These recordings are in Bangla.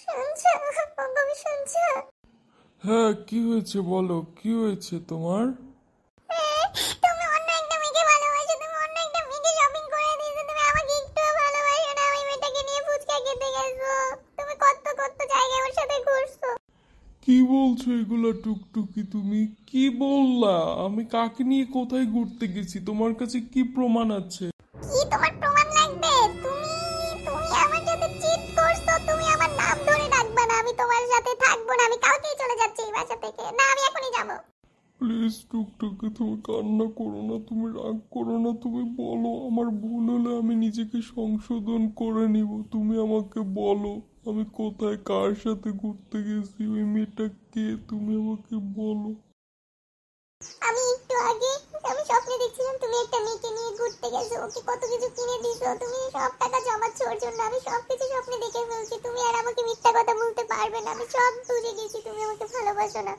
শুনছো? তুমি শুনছো? হ্যাঁ, কি হয়েছে বলো, কি হয়েছে তোমার? তুমি অন্য একটা মেয়েকে ভালোবাসো, তুমি অন্য একটা মেয়েকে শপিং করে দিয়েছো, তুমি আমাকে একটুও ভালোবাসো না, ওই মেয়েটাকে নিয়ে ফুচকা খেতে গেছো, তুমি কত কত জায়গায় ওর সাথে ঘুরছো। কি বলছো এগুলা টুকটুকি? তুমি কি বললা? আমি কাকে নিয়ে কোথায় ঘুরতে গেছি? তোমার কাছে কি প্রমাণ আছে? কি তোমার প্রমাণ লাগবে? তুমি তুমি আমার সাথে চিট করছো, তুমি আমার নাম ধরে ডাকবা না, আমি তোমার সাথে থাকবো না, আমি কালকেই চলে যাচ্ছি এই বাসা থেকে, না আমি এখনই যাবো। প্লিজ টুকটুকি, তুমি কান্না করো না, তুমি রাগ করো না, তুমি বলো আমার ভুল হলে আমি নিজেকে সংশোধন করে নিব। তুমি আমাকে বলো আমি কোথায় কার সাথে ঘুরতে গেছি, ওই মেয়েটা কে, তুমি আমাকে বলো। আমি একটু আগে আমি স্বপ্নে দেখছিলাম তুমি একটা মেয়েকে নিয়ে ঘুরতে গেছো, ওকে কত কিছু কিনে দিছো, তুমি সব টাকা জমাচ্ছো ওর জন্য, আমি সব কিছু স্বপ্নে দেখে ফেলছি, তুমি আর আমাকে মিথ্যা কথা বলতে পারবে না, আমি সব বুঝে গেছি তুমি আমাকে ভালোবাসো না।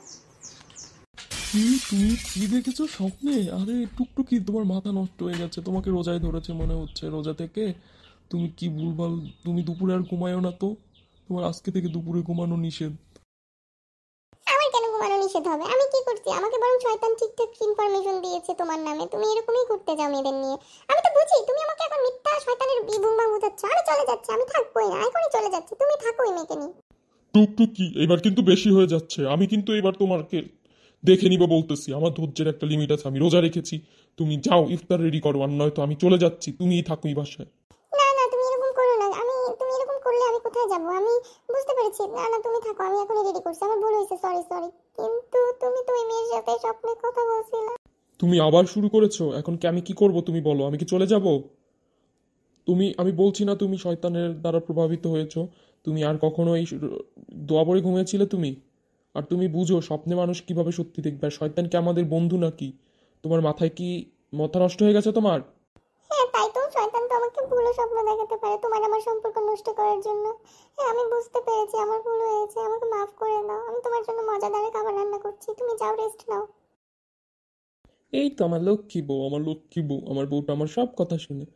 কি? তুমি কি দেখেছো স্বপ্নে? আরে টুকটুকি, তোমার মাথা নষ্ট হয়ে যাচ্ছে, তোমাকে রোজায় ধরেছে মনে হচ্ছে। রোজা থেকে তুমি কি ভুলভাল, তুমি দুপুরে আর ঘুমায়ও না তো, তোমার আজকে থেকে দুপুরে ঘুমানো নিষেধ। আমার কেন ঘুমানো নিষেধ হবে? আমি কি করছি? আমাকে বরং শয়তান ঠিকঠাক ইনফরমেশন দিয়েছে তোমার নামে, তুমি এরকমই করতে যাও মেয়েদের নিয়ে। আমি তো বুঝি তুমি আমাকে এখন মিথ্যা শয়তানের বিবুম্বা বুঝাচ্ছ। আমি চলে যাচ্ছি, আমি থাকবোই না, এখনই চলে যাচ্ছি, তুমি থাকো এই মেয়েকে নিয়ে। টুকটুকি, এবার কিন্তু বেশি হয়ে যাচ্ছে। আমি কিন্তু এবার তোমাকে দেখে নিব বলতেছি, আমার ধৈর্যের একটা লিমিট আছে, আমি রোজা রেখেছি। তুমি যাও ইফতার রেডি করো, আর নয়তো আমি চলে যাচ্ছি, তুমিই থাকো এই বাসায়। না না, তুমি এরকম করো না, তুমি এরকম করলে আমি কোথায় যাব? আমি বুঝতে পেরেছি, না না তুমি থাকো, আমি এখনই রেডি করছি, আমার ভুল হয়েছে, সরি সরি। কিন্তু তুমি তো ওই মেয়ের সাথে স্বপ্নে কথা বলছিলে। তুমি আবার শুরু করেছো, এখন কি আমি কি করব তুমি বলো, আমি কি চলে যাব? আমি বলছি না তুমি শয়তানের দ্বারা প্রভাবিত হয়েছো, তুমি আর কখনো এই দোয়া পড়ে ঘুমিয়েছিলে তুমি? আর তুমি বুঝো স্বপ্নে মানুষ কিভাবে সত্যি দেখবে, আর শয়তান কি আমাদের বন্ধু নাকি? তোমার মাথায় কি মাথা নষ্ট হয়ে গেছে তোমার? হ্যাঁ তাই তো, শয়তান তো আমাকে ভুলো স্বপ্ন দেখাতে পারে তোমার আমার সম্পর্ক নষ্ট করার জন্য। হ্যাঁ আমি বুঝতে পেরেছি, আমার ভুল হয়েছে, আমাকে মাফ করে দাও, আমি তোমার জন্য মজাদার খাবার রান্না করছি, তুমি যাও রেস্ট নাও। এই তো আমার লক্ষ্মী বউ, আমার লক্ষ্মী বউ, আমার বউটা আমার সব কথা শুনে।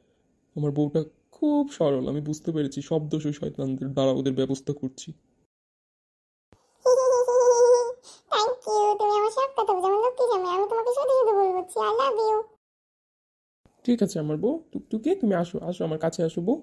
আমার বউটা খুব সরল, আমি বুঝতে পেরেছি সব দোষ ওই শয়তানদের দ্বারা ওদের ব্যবস্থা করছি। থ্যাংক ইউ, তুমি আমার সব কথা বুঝে, আমার লক্ষ্মী জামাই, আমি তোমাকে শুধু শুধু বলছি আই লাভ ইউ। ঠিক আছে আমার বউ টুকটুকি, তুমি আসো আসো আমার কাছে আসো বউ।